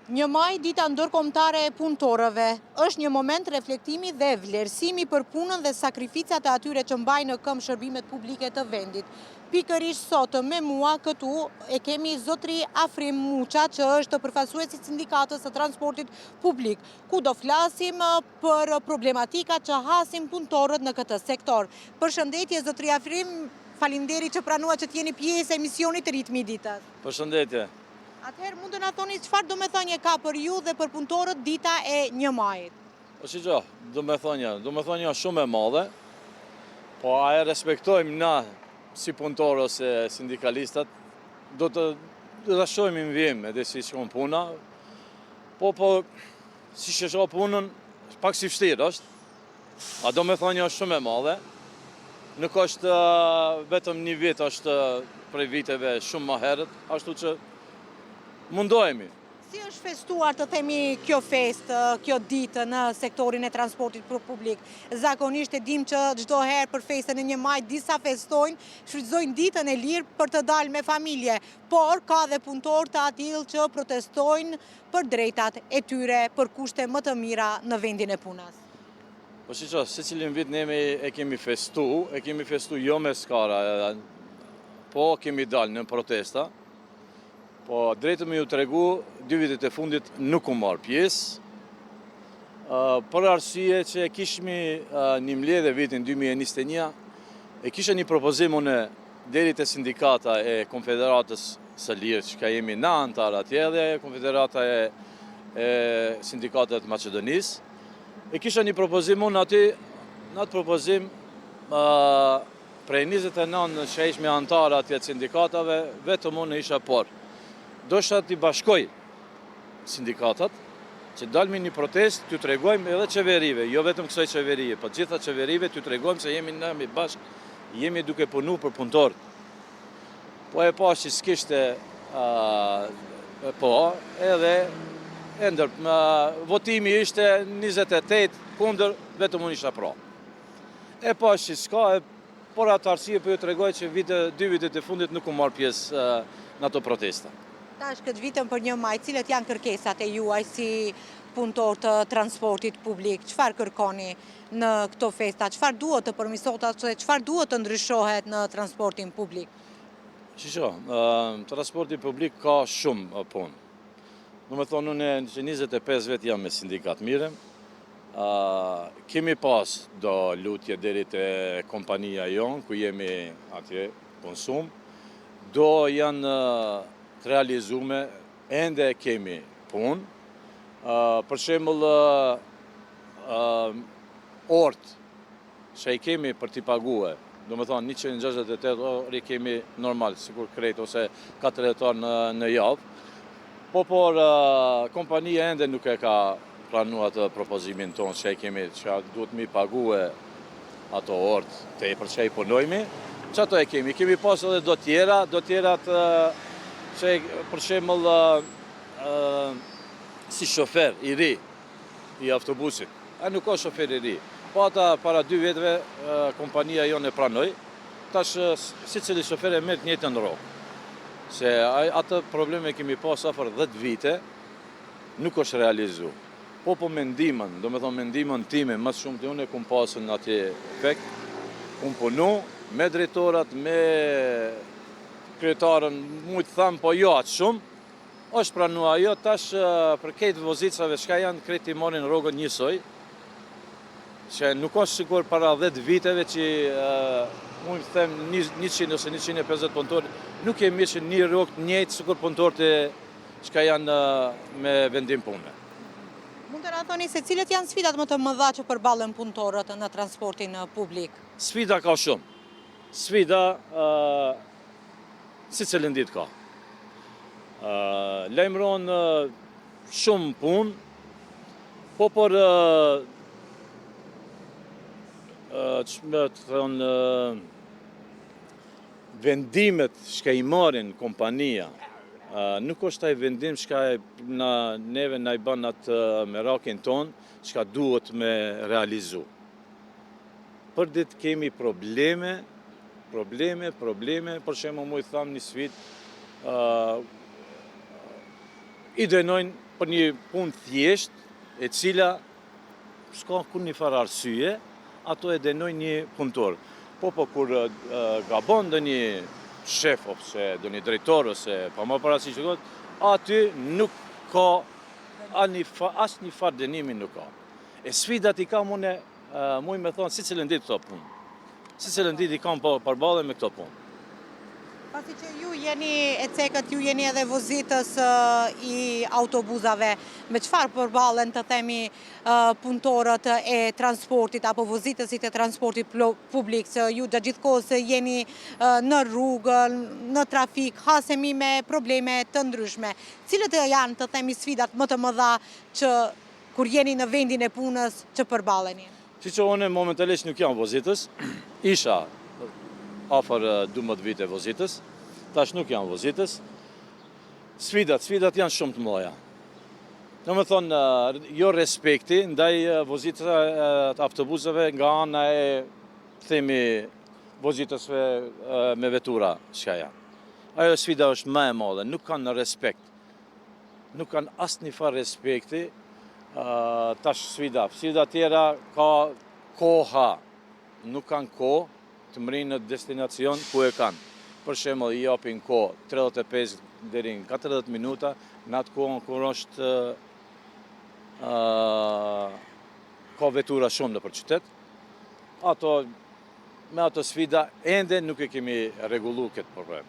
1 maj, dita ndërkombëtare e punëtorëve, është një moment reflektimi dhe vlerësimi për punën dhe sakrificat e atyre që mbajnë në këmbë shërbimet publike të vendit. Pikërisht sot me mua këtu e kemi zotri Afrim Muça, që është përfaqësuesi i sindikatës së transportit publik, ku do flasim për problematikat që hasin punëtorët në këtë sektor. Përshëndetje zotri Afrim, faleminderit që pranuat që të jeni pjesë e emisionit Ritmi i ditës. Përshëndetje. Atëherë mund të na thoni çfarë domethënie ka për ju dhe për punëtorët dita e 1 majit? Po shiko, domethënia shumë e madhe, po a e respektojmë na si punëtorë ose sindikalistat, do të shohim në vim edhe si shkon puna, po si shoh punën, pak si vështirë është, a domethënia është shumë e madhe, nuk është vetëm një vit, është prej viteve shumë më herët, ashtu që mundohemi. Si është festuar të themi kjo festë, kjo ditë në sektorin e transportit publik? Zakonisht e dim që çdo herë për festën e 1 majit disa festojnë, shfrytëzojnë ditën e lirë për të dalë me familje, por ka dhe punëtorë të atill që protestojnë për drejtat e tyre, për kushte më të mira në vendin e punës. Po shiko, secilin vit ne e kemi festu jo me skara, po kemi dalë në protesta. Po drejtë me ju të regu, 2 vitet e fundit nuk u marrë pjesë, për arsye që kishmi një mbledhje vitin 2021, e kisha një propozim unë deri te sindikata e Konfederatës së Lirë, që ka jemi na antar atje dhe Konfederata e Sindikatave të Maqedonisë, e kisha një propozim unë aty, në atë propozim, prej 29 që ishme antar atje të sindikatave, vetëm unë isha por. Do shta t'i bashkoj sindikatat, që dalmi një protest, t'ju tregojmë edhe qeverive, jo vetëm kësaj qeverije, po gjitha qeverive t'ju tregojmë se jemi nëmi bashk, jemi duke punu për punëtorët. Po e pas që s'kishte, po, edhe, votimi ishte 28 kundër, vetëm unë isha pra. E pas që s'ka, por atë arsye për ju tregoj që 2 vitet e fundit nuk u marrë pjesë në ato protesta. Tash këtë vitën për 1 maj, cilët janë kërkesat e juaj si punëtor të transportit publik? Çfarë kërkoni në këto festa? Çfarë duhet të përmirësohet ose çfarë duhet të ndryshohet në transportin publik? Shisho, transporti publik ka shumë punë. Do me thonë, unë që 25 vjet jam me sindikat mire, kemi pas do lutje deri te kompania jonë, ku jemi atje konsum, do janë realizume, ende kemi punë, për shembull orët që i kemi për t'i pague, do me thonë 168 orë i kemi normal, sikur krejt ose 4 hetar në javë, por kompania ende nuk e ka planuar atë propozimin tonë që i kemi, që duhet mi pague ato orët të për që i punojmi, që ato e kemi pas edhe do tjera që për shembull si shofer i ri i autobusit, a nuk ka shofer i ri, po ata para 2 viteve kompania jonë e pranoi, tash si cili shofer e merr të njëjtën rrogë. Se atë probleme kemi pas afër 10 vite, nuk është realizu. Po mendimën, do me thonë mendimën time, më shumë të unë e kum pasën atje efekt, kum punu me drejtorat, me kryetarën, mujtë thamë, po jo atë shumë, është pranua jo, tash për këtë vozicave shka janë, kreti morin rrogën njësoj, që nuk është sigur para 10 viteve që mund të them 100 ose 150 punëtorë, nuk e mirë që një rrogë njëjtë sigur punëtorët shka janë me vendim pune. Mund të na thoni se cilët janë sfidat më të mëdha që përballen punëtorët në transportin publik? Sfida ka shumë. Sfida si cilën ditë ka. Lajmëron shumë punë, por vendimet shka i marrin kompania, nuk është taj vendim shka neve na i bën atë merakin ton, shka duhet me realizu. Për ditë kemi probleme, për shemë mu i thamë një sfit, i drenojnë për një punë thjesht, e cila s'ka kur një farë arsye, ato e denoj një punëtor. Po kur gabon dhe një shef, ose dhe një drejtor, ose pa më parasysh që aty nuk ka as një farë dënimi nuk ka. E sfidat i kam unë, muj me thonë, si cilën ditë këto punë. Si cilën ditë i kam përballë me këto punë. Pasi që ju jeni e cekët, ju jeni edhe vozitës i autobuzave, me çfarë përballen të themi punëtorët e transportit apo vozitësit e transportit publik, se ju gjatë gjithë kohës jeni në rrugë, në trafik, hasemi me probleme të ndryshme. Cilët janë të themi sfidat më të mëdha që kur jeni në vendin e punës që përballeni? Si që unë momentalisht nuk jam vozitës, isha afër 12 vite vozitës, tash nuk jam vozitës. Sfidat janë shumë të mëdha. Në më thonë, jo respekti ndaj vozitës të autobuseve nga ana e themi vozitësve me vetura që janë. Ajo sfida është më e madhe, nuk kanë respekt. Nuk kanë asnjë farë respekti. Tash sfida tjera ka koha. Nuk kanë kohë të mrinë në destinacion ku e kanë. Për shembull, i japin kohë 35 deri në 40 minuta, në atë kohën kur është ka vetura shumë nëpër qytet. Me ato sfida ende nuk e kemi rregulluar këtë problem.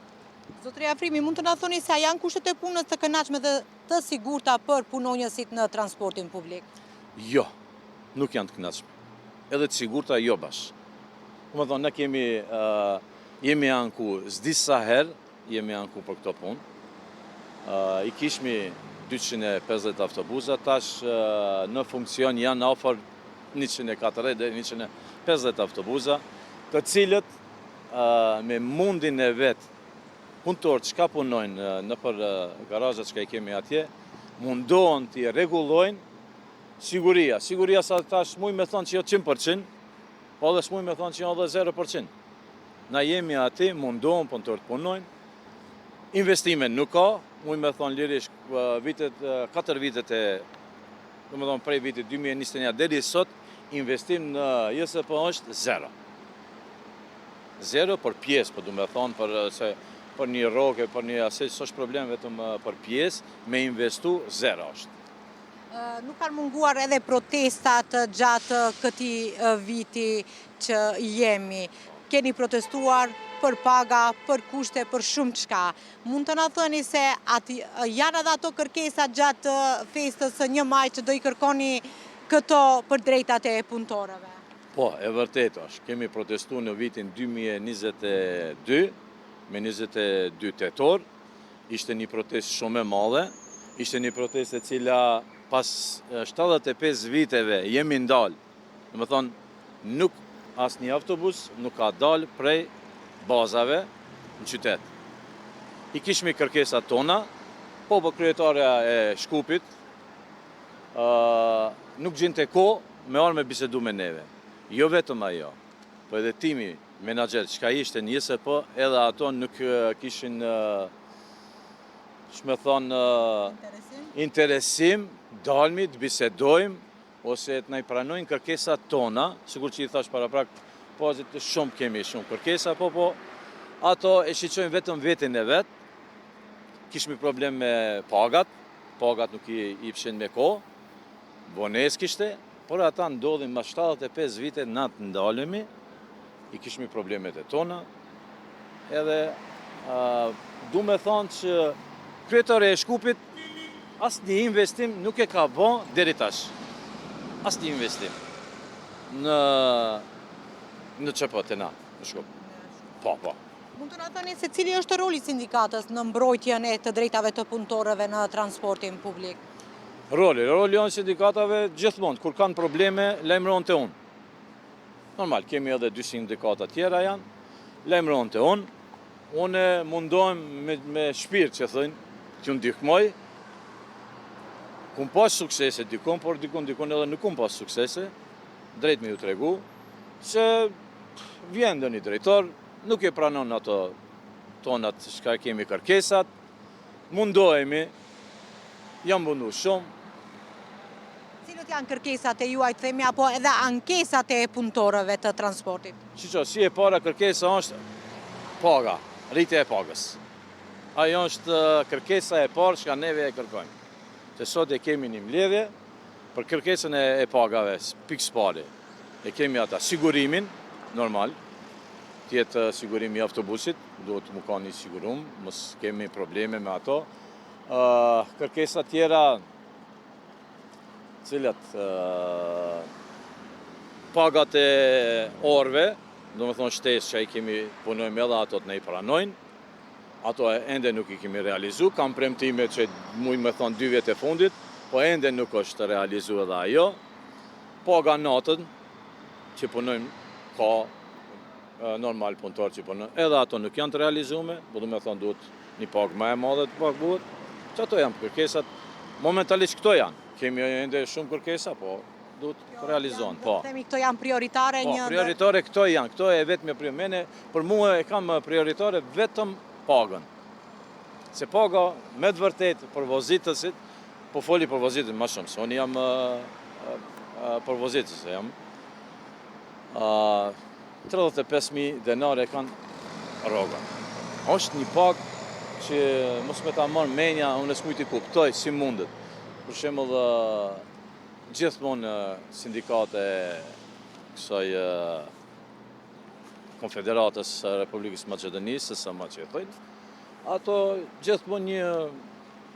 Zotëri Afrimi, mund të na thoni se a janë kushtet e punës të kënaqshme dhe të sigurta për punonjësit në transportin publik? Jo, nuk janë të kënaqshme. Edhe të sigurta jo bash. Më thonë, ne jemi anku s'di sa herë, jemi anku për këto punë. I kishmi 250 autobusa, tash në funksion janë afër 140 dhe 150 autobusa, të cilët me mundin e vetë, punëtorët që ka punojnë në për garazhat që i kemi atje, mundohen të rregullojnë siguria. Siguria sa tash muj me thonë që jo 100%, po dhe s'muj me thonë që jo dhe 0%. Na jemi ati, mundohen punëtorët të punojnë, investime nuk ka, muj me thonë lirish 4 vitet do më thonë prej vitit 2021 deri sot, investim në JSP është 0. 0 për pjesë, po du me thonë për një rroke, për një asaj, s'është problem vetëm për pjesë, me investu 0 është. Nuk kanë munguar edhe protestat gjatë këtij viti që jemi. Keni protestuar për paga, për kushte, për shumë çka. Mund të na thoni se janë edhe ato kërkesa gjatë festës 1 maj që do i kërkoni këto për drejtat e punëtorëve? Po, e vërtet është. Kemi protestuar në vitin 2022, me 22 tetor. Ishte një protestë shumë e madhe. Ishte një protestë e cila pas 75 viteve jemi ndalë. Dhe më thonë, nuk asë një autobus nuk ka dalë prej bazave në qytet. I kishmi kërkesat tona, po kryetarja e Shkupit nuk gjinte kohë me arë me bisedu me neve. Jo vetëm ajo, po edhe timi menaxher që ka ishte në JSP, edhe ato nuk kishin shme thonë interesim, dalmi të bisedojmë, ose të na i pranojnë kërkesat tona, sikur që i thash paraprak, po shumë kemi shumë kërkesa, po ato e shiqojnë vetëm vetin e vetë, kishmi problem me pagat nuk i pshin me kohë, bones kishte, por ata ndodhin ma 75 vite natë ndalemi, i kishmi problemet e tona, edhe du me thonë që kryetari e Shkupit asë një investim nuk e ka bo deri tash. Asë një investim në QP të na, në Shkup. Po. Mund të na thoni se cili është roli sindikatës në mbrojtjen e të drejtave të punëtorëve në transportin publik? Roli janë sindikatave gjithmonë, kur kanë probleme, lajmëron të unë. Normal, kemi edhe 2 sindikata tjera janë, lajmëron të unë. Une mundohem me shpirt që thënë, që unë ndihmoj. Kum pas suksese dikon, por dikon edhe nuk kum pas suksese, drejt me ju tregu, se vjen dhe një drejtor, nuk e pranon ato tonat shka kemi kërkesat, mundohemi, jam bundu shumë. Cilët janë kërkesat e juaj, themi, apo edhe ankesat e punëtorëve të transportit? Si e para kërkesa është paga, rritja e pagës. Ajo është kërkesa e parë që neve e kërkojmë. Se sot e kemi një mbledhje për kërkesën e pagave, pikë pari. E kemi ata sigurimin, normal, tjetë sigurimi i autobusit, duhet më ka një sigurum, mos kemi probleme me ato. Kërkesa tjera, cilat pagat e orëve, do më thonë shtesë që i kemi punojmë edhe ato të ne i pranojnë, ato ende nuk i kemi realizu, kam premtime që mujnë me thonë 2 vjet e fundit, po ende nuk është realizu edhe ajo. Paga natën që punojmë, ka normal punëtor që punojnë, edhe ato nuk janë të realizume, po du me thonë duhet një pagë më e madhe të paguhet, që ato janë kërkesat, momentalisht këto janë. Kemi ende shumë kërkesa, po duhet të realizohen. Po. Themi këto janë prioritare Po, një... prioritare këto janë, këto e vetëm e primene, për mua e kam prioritare vetëm pagën. Se paga me të vërtet për vozitësit, po foli për vozitët më shumë, se unë jam për vozitës, jam 35.000 denare kanë rroga. Është një pagë që mos me ta marrë menja, unë s'mujt i kuptoj si mundet. Për shembull, gjithmonë sindikate kësaj Konfederatës Republikës Maqedonisë, SMA që e thojnë, ato gjithmonë një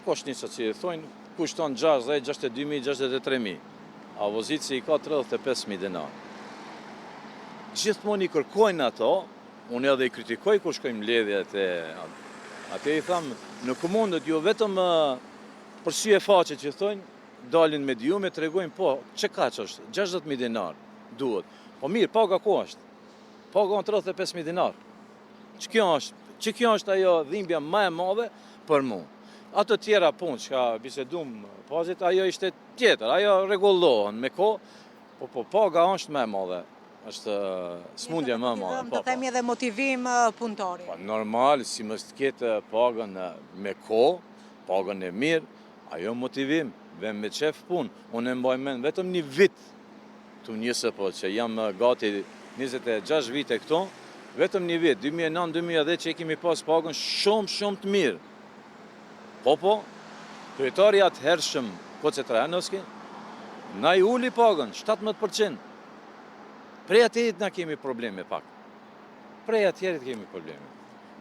koshnica që e thojnë, kushton 60, 62.000, 63.000, a vozitësi i ka 35.000 denar. Gjithmonë i kërkojnë ato, unë edhe i kritikoj kur shkojmë mbledhjet e atë i thamë, nuk mundet ju vetëm për sy e faqe që thonë, dalin me djume, të regojnë, po, që ka që është, 60.000 dinar, duhet. Po mirë, paga ku është? Paga në 35.000 dinar. Që kjo është ajo dhimbja më e madhe për mu. Ato tjera punë që ka bisedum pazit, ajo ishte tjetër, ajo regullohen me ko, po paga është më e madhe. Është smundja më e madhe. Të themi edhe motivim punëtori. Normal, si mës të ketë pagën me ko, pagën e mirë, ajo motivim, vem me qef punë. Unë e mbaj mend vetëm një vit të njësë po, që jam gati 26 vite këto, vetëm një vit, 2009-2010 që e kemi pas pagën shumë të mirë. Po, kryetari atë hershëm Koce Trajanoski, na i uli pagën, 17%. Prej atërit na kemi probleme pak. Prej atërit kemi probleme.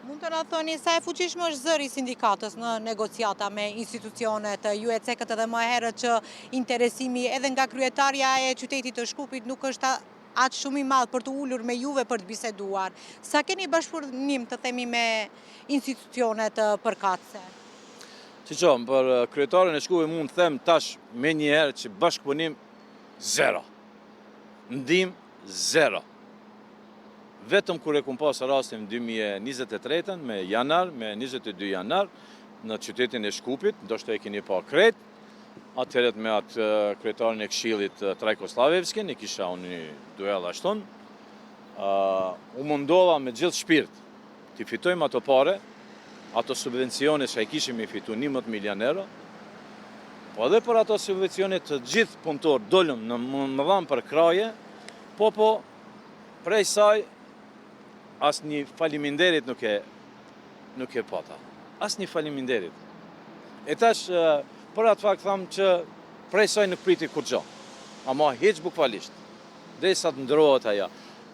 Mund të na thoni sa e fuqishme është zëri i sindikatës në negociata me institucionet? Ju e cekët edhe më herët që interesimi edhe nga kryetarja e qytetit të Shkupit nuk është aq shumë i madh për të ulur me juve për të biseduar. Sa keni bashkëpunim të themi me institucionet përkatëse? Siqo, për kryetarin e Shkupit mund të them tash me një herë që bashkëpunim zero. Ndim zero. Vetëm kur e kum pas rastin 2023 me janar, me 22 janar, në qytetin e Shkupit, ndoshta e keni pa krejt, atëherët me atë kryetarin e Këshillit Trajko Slavevskin, i kisha unë një duel ashton, u mundova me gjithë shpirt, t'i fitojmë ato pare, ato subvencione që i kishim i fitu 11 milion euro, po edhe për ato subvencione të gjithë punëtor dollëm në më dhamë për kraje, po, prej saj, as një faliminderit nuk e pata. As një faliminderit. E tash, për atë fakt thamë që prej saj nuk priti kur gjo. Ama heq bukvalisht. Dhe sa të ndrohet aja.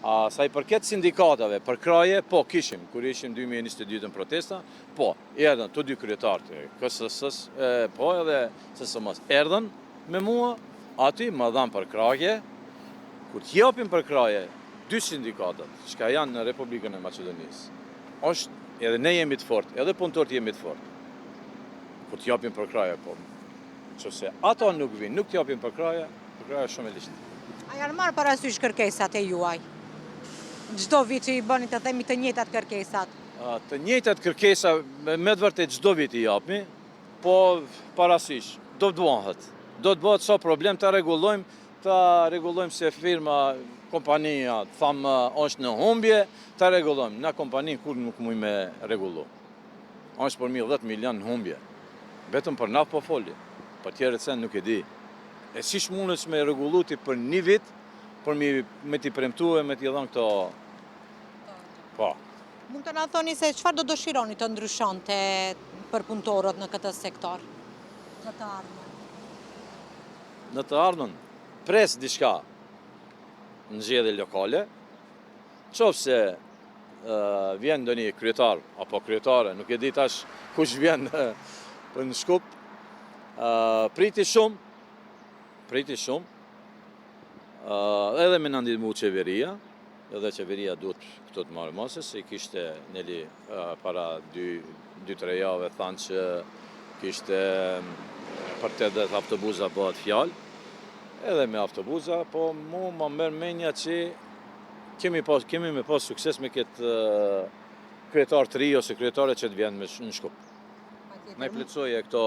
A sa i përket sindikatave, për kraje, po kishim, kur ishim 2022 në protesta, po, erdhen të dy kryetartë, KSS, po edhe SSM-s, erdhen me mua, aty më dhamë për kraje, kur t'japim për kraje, 2 sindikatët, që ka janë në Republikën e Maqedonisë, është edhe ne jemi të fort, edhe punëtorët jemi të fort. Kur t'japim për kraje, po, qëse ato nuk vinë, nuk t'japim për kraje shumë e lishtë. A janë marrë parasysh kërkesat e juaj? Çdo vit që i bëni të themi të njëjtat kërkesat? Të njëjtat kërkesa, me të vërtet çdo vit i japmi, po parasysh, do të bëhet. Do të bëhet sa problem ta rregullojmë se firma, kompania, thamë është në humbje, ta rregullojmë. Na kompani kur nuk mujmë me rregullu. Është për 10 milion në humbje. Vetëm për naftë po foli. për tjerët se nuk e di. E si shmunës me rregulluti për një vit, për me t'i premtu e me t'i dhënë këto... Po. Mund të na thoni se çfarë do dëshironi të ndryshonte për punëtorët në këtë sektor? Në të ardhmen. Në të ardhmen, pres diçka në zgjedhje lokale, qofse vjen ndonjë kryetar apo kryetare, nuk e di tash kush vjen në Shkup, priti shumë, edhe me na ndihmu qeveria, edhe qeveria duhet këto të marrë masës, se kishte Neli para 2-3 javë thanë që kishte për 80 autobuza bëhet fjalë, edhe me autobuza, po mu më merr mendja që kemi me pas sukses me këtë kryetar të ri ose kryetare që të vjen në Shkup. Me plotësoje këto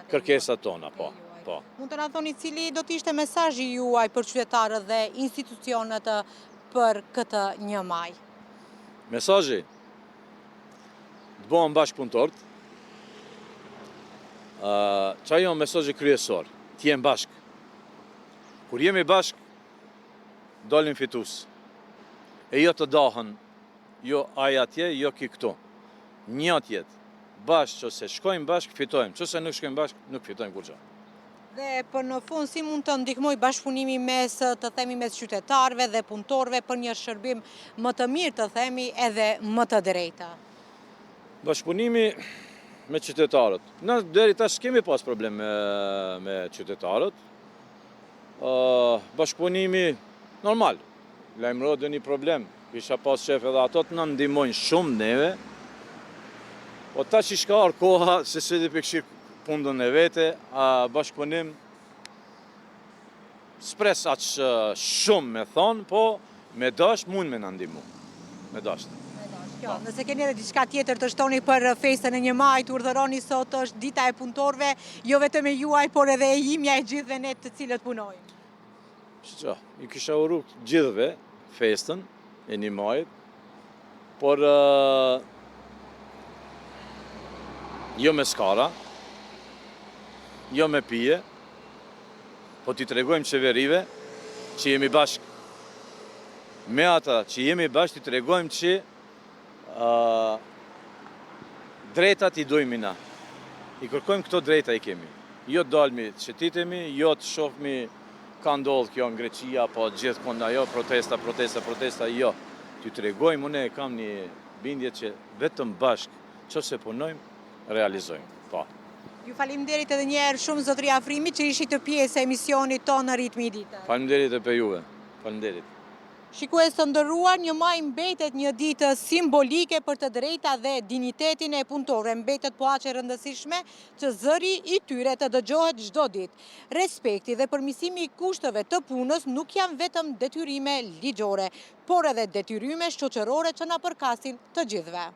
kërkesat tona, po. Mund të na thoni cili do të ishte mesazhi juaj për qytetarët dhe institucionet për këtë 1 maj? Mesazhi të bëhen bashkëpunëtorët. Çaj janë mesazhi kryesor, të jemi bashkë. Kur jemi bashkë, dalim fitus. E jo të dahën, jo ai atje, jo ki këtu. Një tjetë, bashkë, qëse shkojmë bashkë, fitojmë. Qëse nuk shkojmë bashkë, nuk fitojmë kur gjë. Dhe për në fund, si mund të ndihmoj bashkëpunimi mes, të themi, mes qytetarëve dhe punëtorëve për një shërbim më të mirë, të themi, edhe më të drejtë? Bashkëpunimi me qytetarët. Ne deri tash kemi pas problem me qytetarët. Bashkëpunimi normal, lajmërohet dhe një problem, isha pas shef edhe ato të në ndihmojnë shumë neve, o ta që shka arë koha, se se dhe pëkshik pundën e vete, bashkëpunim, s'pres aqë shumë me thonë, po me dasht mund me në ndihmu, me dasht. Nëse keni edhe diçka tjetër të shtoni për festën e 1 maj, të urdhëroni sot është dita e punëtorëve, jo vetëm e juaj, por edhe e imja e gjithëve ne të cilët punojnë. Që, i kisha uru gjithëve festën e 1 majit, por jo me skara, jo me pije, po t'i tregojmë qeverive që jemi bashkë. Me ata që jemi bashkë t'i tregojmë që drejtat i dojmë na. I kërkojmë këto drejta i kemi. Jo dalmi të qëtitemi, jo të shofmi ka ndodhë kjo në Greqia, po gjithë kënda, jo, protesta, jo. Ty të regojmë, une kam një bindje që vetëm bashkë, që se punojmë, realizojmë. Po. Ju faleminderit edhe njerë shumë zotëri Afrimi që ishit të pjesë e emisionit tonë në ritmi i ditës. Faleminderit e për juve. Faleminderit. Shikues të ndëruar, 1 maj mbetet një ditë simbolike për të drejta dhe dignitetin e punëtorëve. Mbetet po aq e rëndësishme që zëri i tyre të dëgjohet çdo ditë. Respekti dhe përmirësimi i kushteve të punës nuk janë vetëm detyrime ligjore, por edhe detyrime shoqërore që na përkasin të gjithëve.